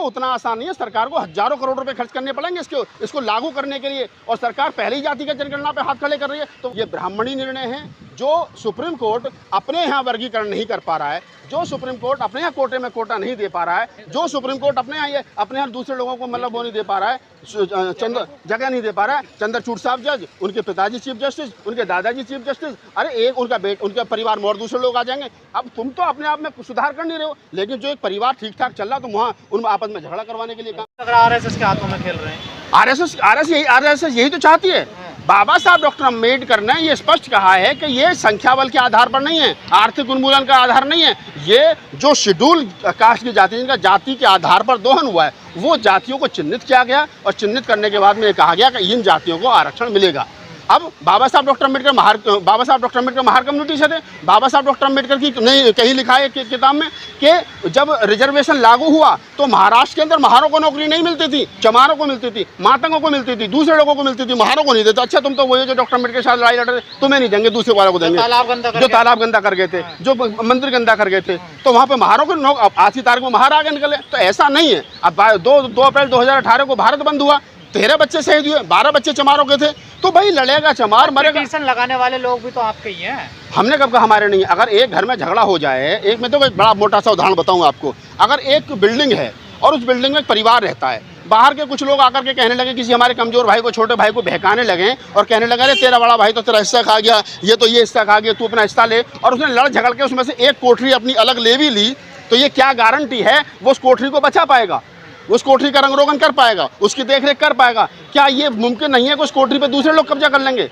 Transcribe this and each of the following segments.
उतना आसान नहीं है। सरकार को हजारों करोड़ रुपए खर्च करने पड़ेंगे इसको लागू करने के लिए, और सरकार पहली जाति की जनगणना पे हाथ खड़े कर रही है। तो ये ब्राह्मणी निर्णय है जो सुप्रीम कोर्ट अपने यहाँ वर्गीकरण नहीं कर पा रहा है, जो सुप्रीम कोर्ट अपने यहाँ कोटे में कोटा नहीं दे पा रहा है, जो सुप्रीम कोर्ट अपने यहाँ दूसरे लोगों को मतलब वो नहीं दे पा रहा है, जगह नहीं दे पा रहा है। चंद्रचूड़ साहब जज, उनके पिताजी चीफ जस्टिस, उनके दादाजी चीफ जस्टिस, अरे एक उनका परिवार में और दूसरे लोग आ जाएंगे। अब तुम तो अपने आप में सुधार कर नहीं रहे हो, लेकिन जो एक परिवार ठीक ठाक चल रहा तो वहाँ उन आपस में झगड़ा करवाने के लिए काम। आरएसएस के हाथों में खेल रहे हैं। आरएसएस यही तो चाहती है। बाबा साहब डॉक्टर अम्बेडकर ने ये स्पष्ट कहा है कि ये संख्या बल के आधार पर नहीं है, आर्थिक उन्मूलन का आधार नहीं है। ये जो शेड्यूल कास्ट की जाति, जिनका जाति के आधार पर दोहन हुआ है, वो जातियों को चिन्हित किया गया और चिन्हित करने के बाद में ये कहा गया कि इन जातियों को आरक्षण मिलेगा। अब बाबा साहब डॉक्टर अम्बेडकर महार कम्युनिटी से थे। बाबा साहब डॉक्टर अम्बेडकर की नहीं कहीं लिखा है किताब में कि जब रिजर्वेशन लागू हुआ तो महाराष्ट्र के अंदर महारों को नौकरी नहीं मिलती थी, चमारों को मिलती थी, मातंगों को मिलती थी, दूसरे लोगों को मिलती थी, महारों को नहीं देते। अच्छा तुम तो वही जो डॉक्टर अम्बेडकर के साथ लड़ाई लड़ रहे, तुम्हें नहीं देंगे, दूसरे वालों को देंगे, जो तालाब गंदा कर गए थे, जो मंदिर गंदा कर गए थे, तो वहाँ पे महारों को आज की तारीख में महार आगे निकले। तो ऐसा नहीं है। अब 2 अप्रैल 2018 को भारत बंद हुआ, 13 बच्चे शहीद हुए, 12 बच्चे चमारों के थे। तो भाई लड़ेगा चमार, मरेगा। पिटीशन लगाने वाले लोग भी तो आपके ही हैं। हमने कब कहा हमारे नहीं है। अगर एक घर में झगड़ा हो जाए, एक मैं तो एक बड़ा मोटा सा उदाहरण बताऊं आपको। अगर एक बिल्डिंग है और उस बिल्डिंग में एक परिवार रहता है, बाहर के कुछ लोग आकर के कहने लगे, किसी हमारे कमजोर भाई को, छोटे भाई को बहकाने लगे और कहने लगे अरे तेरा बड़ा भाई तो तेरा हिस्सा खा गया, ये तो ये हिस्सा खा गया, तू अपना हिस्सा ले। और उसने लड़ झगड़ के उसमें से एक कोठरी अपनी अलग ले भी ली, तो ये क्या गारंटी है वो उस कोठरी को बचा पाएगा, उस कोठरी का रंग रोगन कर पाएगा, उसकी देखरेख कर पाएगा? क्या ये मुमकिन नहीं है कि उस कोठरी पे दूसरे लोग कब्जा कर लेंगे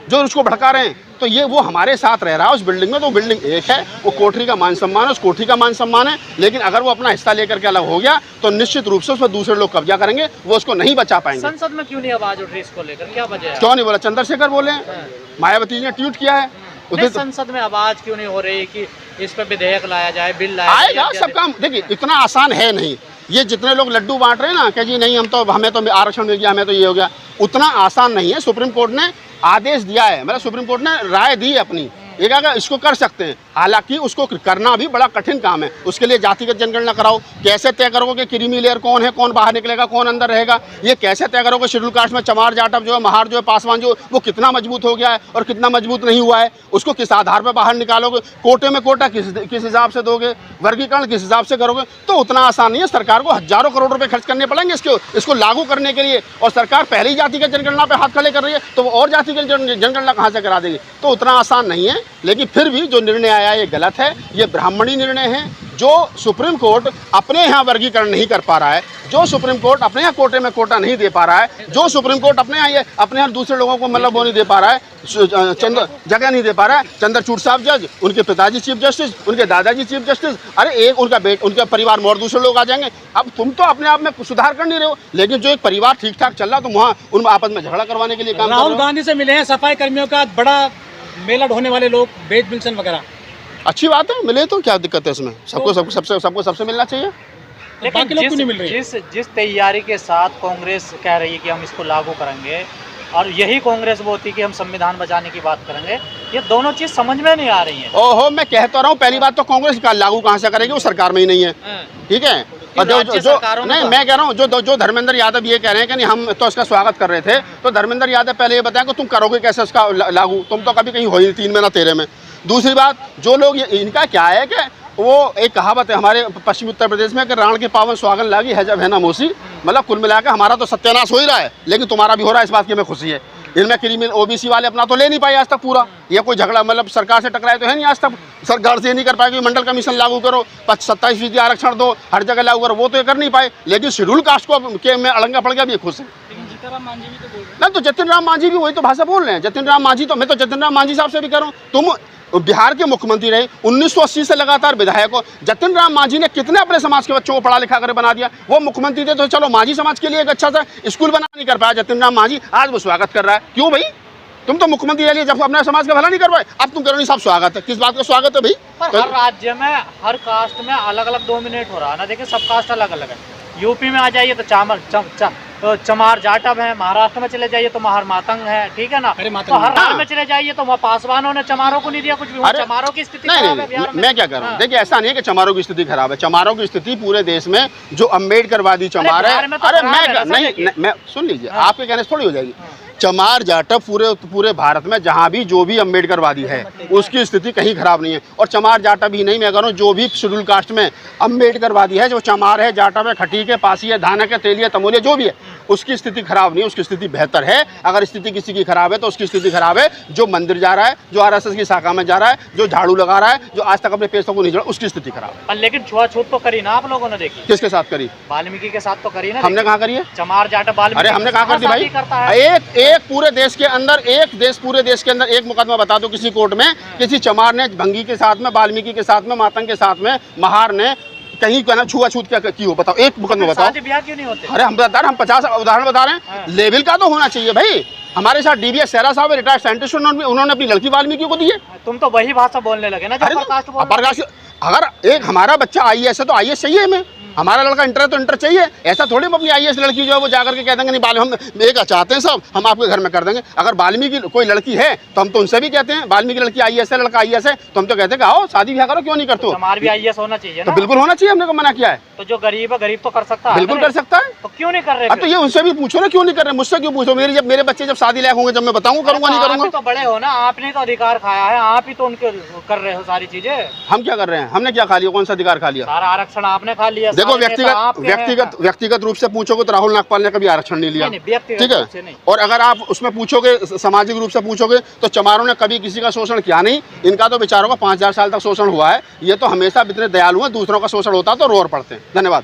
जो उसको भड़का रहे हैं? तो ये वो हमारे साथ रह रहा है उस बिल्डिंग में, तो बिल्डिंग एक है, वो कोठरी का मान सम्मान है, उस कोठरी का मान सम्मान है। लेकिन अगर वो अपना हिस्सा लेकर के अलग हो गया तो निश्चित रूप से उस पर दूसरे लोग कब्जा करेंगे, वो उसको नहीं बचा पाएंगे। संसद में क्यों नहीं आवाज उठ रही इसको लेकर, क्या वजह है? क्यों नहीं बोला? चंद्रशेखर बोले, मायावती जी ने ट्वीट किया है। संसद में आवाज क्यों नहीं हो रही कि इस पर विधेयक लाया जाए, बिल लाया आएगा? सब काम देखिए इतना आसान है नहीं। ये जितने लोग लड्डू बांट रहे हैं ना कि जी नहीं हमें तो आरक्षण मिल गया, हमें तो ये हो गया, उतना आसान नहीं है। सुप्रीम कोर्ट ने आदेश दिया है, मतलब सुप्रीम कोर्ट ने राय दी है अपनी, ये कहा इसको कर सकते हैं। हालांकि उसको करना भी बड़ा कठिन काम है। उसके लिए जातिगत जनगणना कराओ, कैसे तय करोगे क्रीमी लेयर कौन है, कौन बाहर निकलेगा, कौन अंदर रहेगा, ये कैसे तय करोगे? शेड्यूल कास्ट में चमार जाटव जो है, महार जो है, पासवान जो, वो कितना मजबूत हो गया है और कितना मजबूत नहीं हुआ है, उसको किस आधार पर बाहर निकालोगे? कोटे में कोटा किस हिसाब से दोगे, वर्गीकरण किस हिसाब से करोगे? तो उतना आसान नहीं है। सरकार को हजारों करोड़ रुपए खर्च करने पड़ेंगे इसको लागू करने के लिए, और सरकार पहली जाति की जनगणना पे हाथ खड़े कर रही है, तो वो और जाति की जनगणना कहाँ से करा देगी? तो उतना आसान नहीं है। लेकिन फिर भी जो निर्णय आया ये गलत है। ये ब्राह्मणी निर्णय है जो सुप्रीम कोर्ट अपने यहाँ वर्गीकरण नहीं कर पा रहा है, जो सुप्रीम कोर्ट अपने यहाँ कोटे में कोटा नहीं दे पा रहा है, जो सुप्रीम कोर्ट अपने यहाँ दूसरे लोगों को मतलब वो नहीं दे पा रहा है, जगह नहीं दे पा रहा है। चंद्रचूड़ साहब जज, उनके पिताजी चीफ जस्टिस, उनके दादाजी चीफ जस्टिस, अरे एक उनका परिवार में और दूसरे लोग आ जाएंगे। अब तुम तो अपने आप में सुधार कर नहीं रहे हो, लेकिन जो एक परिवार ठीक ठाक चल रहा तो वहाँ उन आपस में झगड़ा करवाने के लिए काम। राहुल गांधी से मिले हैं सफाई कर्मियों का बड़ा मेला ढोने वाले लोग, वेद विल्सन वगैरह। अच्छी बात है, मिले तो क्या दिक्कत है इसमें? सबको सबसे मिलना चाहिए। लेकिन जिस तैयारी के साथ कांग्रेस कह रही है कि हम इसको लागू करेंगे, और यही कांग्रेस बोलती है कि हम संविधान बचाने की बात करेंगे, ये दोनों चीज समझ में नहीं आ रही है। ओहो, मैं कहता रहा हूँ, पहली बात तो कांग्रेस का लागू कहाँ से करेगी, वो सरकार में ही नहीं है, ठीक है। और जो नहीं, मैं कह रहा हूँ जो धर्मेंद्र यादव ये कह रहे हैं कि नहीं हम तो इसका स्वागत कर रहे थे, तो धर्मेंद्र यादव पहले ये बताएं कि तुम करोगे कैसे उसका लागू? तुम तो कभी कहीं हो ही 3 में ना 13 में। दूसरी बात, जो लोग इनका क्या है कि वो एक कहावत है हमारे पश्चिमी उत्तर प्रदेश में कि राण के पावन सुहागन लागी है जब है ना मोसी, मतलब कुल मिलाकर हमारा तो सत्यानाश हो ही रहा है, लेकिन तुम्हारा भी हो रहा है, इस बात की हमें खुशी है। इनमें क्रीमी ओबीसी वाले अपना तो ले नहीं पाए आज तक पूरा, ये कोई झगड़ा मतलब सरकार से टकराए तो है नहीं आज तक, सरकार से ये नहीं कर पाएगी मंडल कमीशन लागू करो, 27% आरक्षण दो, हर जगह लागू करो, वो तो ये कर नहीं पाए। लेकिन शेड्यूल कास्ट को में अड़ंगा पड़ गया, भी खुश है। ना तो जतिन राम मांझी भी वही तो भाषा बोल रहे हैं। जतिन राम मांझी तो मैं तो जतिन राम मांझी साहब से भी कह रहा हूँ, तुम बिहार के मुख्यमंत्री रहे, 1980 से लगातार विधायक हो। जतिन राम मांझी ने कितने अपने समाज के बच्चों को पढ़ा लिखा कर बना दिया। वो मुख्यमंत्री थे तो चलो मांझी समाज के लिए एक अच्छा सा स्कूल बना नहीं कर पाया जतिन राम मांझी, आज वो स्वागत कर रहा है। क्यों भाई? तुम तो मुख्यमंत्री रह लिए, जब अपने समाज का भला नहीं कर पाए, अब तुम करो नहीं साहब स्वागत है। किस बात का स्वागत है भाई? पर हर राज्य में हर कास्ट में अलग अलग डोमिनेट हो रहा है ना। देखिए सब कास्ट अलग अलग है। यूपी में आ जाइए तो तो चमार जाटव है, महाराष्ट्र में चले जाइए तो महार मातंग है, ठीक है ना। अरे मातंग तो हर हाँ। राज्य में चले जाइए तो वहाँ पासवानों ने चमारों को नहीं दिया कुछ भी। वहाँ अरे चमारों की स्थिति नहीं खराब है नहीं, बिहार में। मैं क्या कर रहा हूँ, हाँ। देखिए ऐसा नहीं है कि चमारों की स्थिति खराब है। चमारों की स्थिति पूरे देश में जो अम्बेडकरवादी चमार है, बिहार में तो अरे खराब है मैं ना, नहीं देखिए। नहीं, मैं सुन लीजिए, हाँ। आपके कहने से थोड़ी हो जाएगी। चमार जाटव पूरे भारत में जहाँ भी जो भी अम्बेडकरवादी है उसकी स्थिति कहीं खराब नहीं है। और चमार जाटव ही नहीं, मैं कह रहा हूँ जो भी शेड्यूल कास्ट में अम्बेडकरवादी है, जो चमार है, जाटव है, खटीक है, पासी है, धानक है, तेलिया, तमोलिया, जो भी है, उसकी स्थिति खराब नहीं है, उसकी स्थिति बेहतर है। अगर स्थिति किसी की खराब है तो उसकी स्थिति खराब है जो मंदिर जा रहा है, जो आरएसएस की शाखा में जा रहा है, जो झाड़ू लगा रहा है, जो आज तक अपने पैसों को नहीं जोड़ा, उसकी स्थिति खराब है। पर लेकिन छुआछूत तो करी ना आप लोगों ने, देखी किसके साथ करी? वाल्मीकि के साथ तो करी ना। हमने कहाँ करी है? चमार जाटव वाल्मीकि। अरे हमने कहाँ कर दी भाई? करता है। एक पूरे देश के अंदर, पूरे देश के अंदर एक मुकदमा बता दो किसी कोर्ट में, किसी चमार ने भंगी के साथ में, वाल्मीकि के साथ में, मातंग के साथ में, महार ने कहीं का ना छुआछूत क्या की हो, बताओ एक मुकदमा बताओ। शादी ब्याह क्यों नहीं होते? अरे हम बता रहे, हम 50 उदाहरण बता रहे हैं। लेवल का तो होना चाहिए भाई। हमारे साथ डीबीएस सेरा साहब रिटायर्ड साइंटिस्ट, उन्होंने अपनी लड़की वाल्मीकि को दी है। तुम तो वही भाषा बोलने लगे ना जो अरे प्रकाश बोल रहा है। प्रकाश, अगर एक हमारा बच्चा आईएएस है तो आईएएस चाहिए हमें, हमारा लड़का इंटर है तो इंटर चाहिए। ऐसा थोड़ी हम अपनी आईएएस लड़की जो है वो जाकर के कह देंगे नहीं हम एक चाहते हैं सब, हम आपके घर में कर देंगे। अगर वाल्मीकि कोई लड़की है तो हम तो उनसे भी कहते हैं, वाल्मीकि लड़की आईएएस है, लड़का आईएएस है, तो हम तो कहते हैं कि आओ शादी ब्याह करो, क्यों नहीं करते हो? हमारे भी आईएएस होना चाहिए तो ना। बिल्कुल होना चाहिए, हमने को मना किया है। तो जो गरीब है, गरीब तो कर सकता है। बिल्कुल कर सकता है। तो क्यों नहीं कर रहे? अब तो ये उनसे भी पूछो ना क्यों नहीं कर रहे, मुझसे क्यों पूछो? मेरे बच्चे जब शादी लायक होंगे जब मैं बताऊंगा करूंगा नहीं आप करूंगा। ही तो बड़े हो ना, आपने तो अधिकार खाया है, आप ही तो उनके कर रहे हो सारी चीजें। हम क्या कर रहे हैं? हमने क्या खा लिया? कौन सा अधिकार खा लिया? सारा आरक्षण आपने खा लिया। देखो सारे नेता आपके हैं। व्यक्तिगत रूप से पूछोगे तो राहुल नागपाल ने कभी आरक्षण नहीं लिया, नहीं, व्यक्तिगत ठीक रूप से है। नहीं। और अगर आप उसमें पूछोगे, सामाजिक रूप से पूछोगे, तो चमारों ने कभी किसी का शोषण किया नहीं। इनका तो बेचारों का 5000 साल तक शोषण हुआ है। ये तो हमेशा इतने दयालु हैं, दूसरों का शोषण होता तो रोर पड़ते हैं। धन्यवाद।